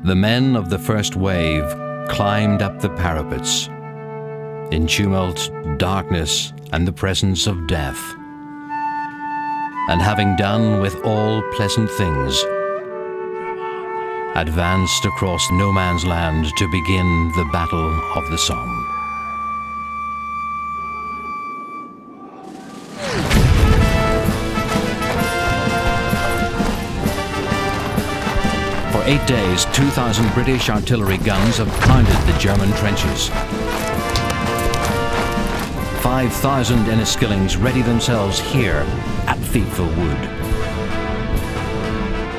The men of the first wave climbed up the parapets in tumult, darkness, and the presence of death. And having done with all pleasant things, advanced across no man's land to begin the Battle of the Somme. For 8 days, 2,000 British artillery guns have pounded the German trenches. 5,000 Inniskillings ready themselves here at Thiepval Wood.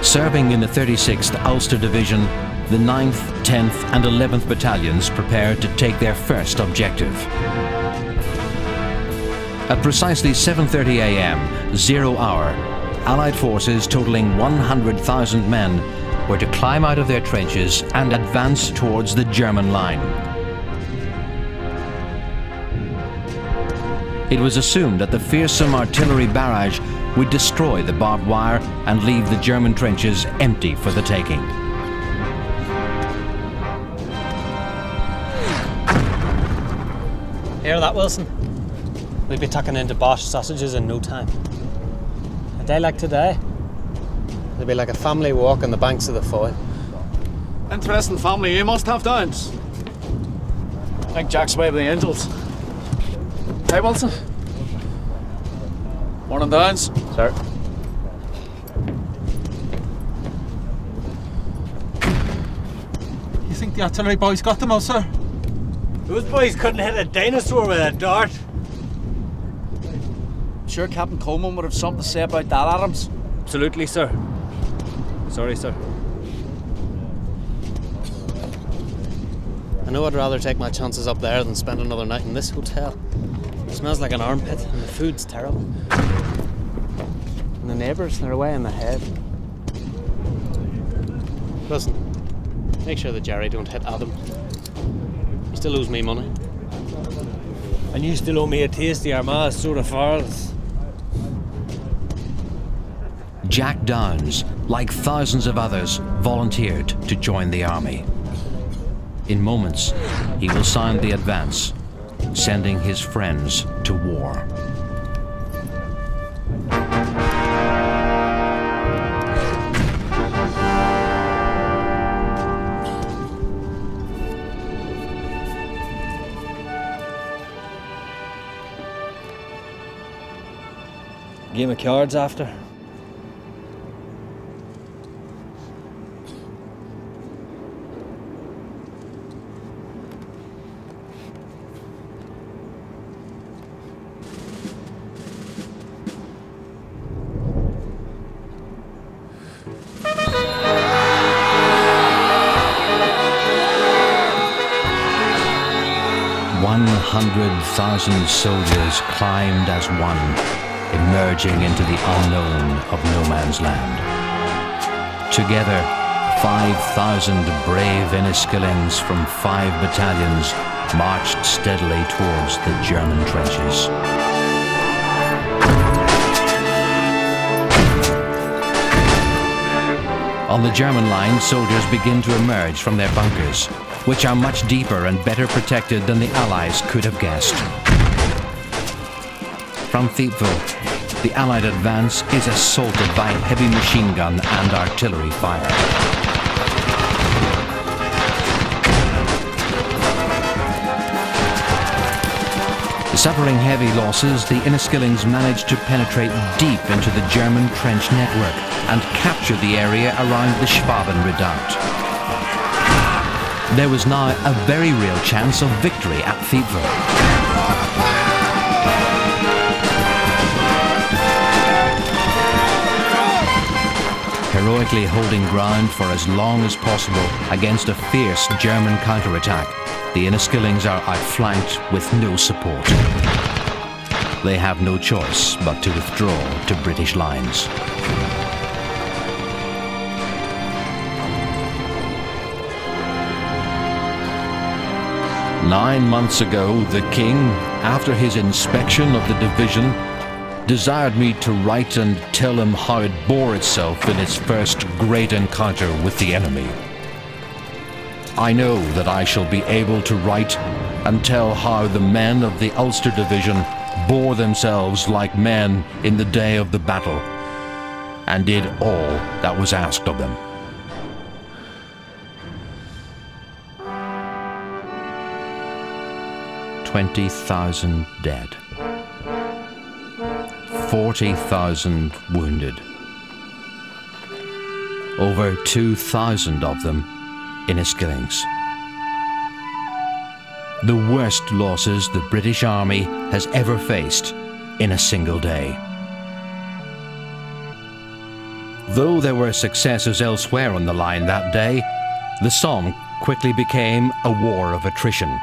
Serving in the 36th Ulster Division, the 9th, 10th and 11th Battalions prepared to take their first objective. At precisely 7:30 a.m., 0 hour, Allied forces totaling 100,000 men were to climb out of their trenches and advance towards the German line. It was assumed that the fearsome artillery barrage would destroy the barbed wire and leave the German trenches empty for the taking. Hear that, Wilson? We'll be tucking into Bosch sausages in no time. A day like today, it'll be like a family walk on the banks of the Foyle. Interesting family you must have, Downs. I think Jack's way of the Angels. Hey, Wilson. Morning, Downs. Sir. You think the artillery boys got them all, sir? Those boys couldn't hit a dinosaur with a dart. I'm sure Captain Coleman would have something to say about that, Adams. Absolutely, sir. Sorry, sir. I know I'd rather take my chances up there than spend another night in this hotel. It smells like an armpit and the food's terrible. And the neighbours, they're away in the head. Listen, make sure that Jerry don't hit Adam. You still owes me money. And you still owe me a taste of Armagh's soda farls. Jack Downs, like thousands of others, volunteered to join the army. In moments, he will sound the advance, sending his friends to war. Game of cards after. $100,000 soldiers climbed as one, emerging into the unknown of no man's land. Together, 5,000 brave Inniskillings from 5 battalions marched steadily towards the German trenches. On the German line, soldiers begin to emerge from their bunkers, which are much deeper and better protected than the Allies could have guessed. From Thiepval, the Allied advance is assaulted by heavy machine gun and artillery fire. Suffering heavy losses, the Inniskillings managed to penetrate deep into the German trench network and capture the area around the Schwaben redoubt. There was now a very real chance of victory at Thiepval. Heroically holding ground for as long as possible against a fierce German counterattack, the Inniskillings are outflanked with no support. They have no choice but to withdraw to British lines. "9 months ago, the King, after his inspection of the division, desired me to write and tell him how it bore itself in its first great encounter with the enemy. I know that I shall be able to write and tell how the men of the Ulster Division bore themselves like men in the day of the battle, and did all that was asked of them. "20,000 dead, 40,000 wounded, over 2,000 of them in Inniskillings. The worst losses the British Army has ever faced in a single day. Though there were successes elsewhere on the line that day, the Somme quickly became a war of attrition.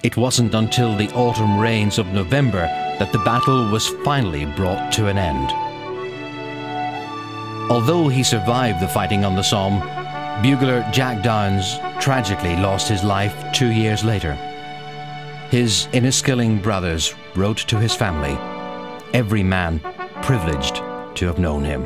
It wasn't until the autumn rains of November that the battle was finally brought to an end. Although he survived the fighting on the Somme, bugler Jack Downes tragically lost his life 2 years later. His Inniskilling brothers wrote to his family, every man privileged to have known him.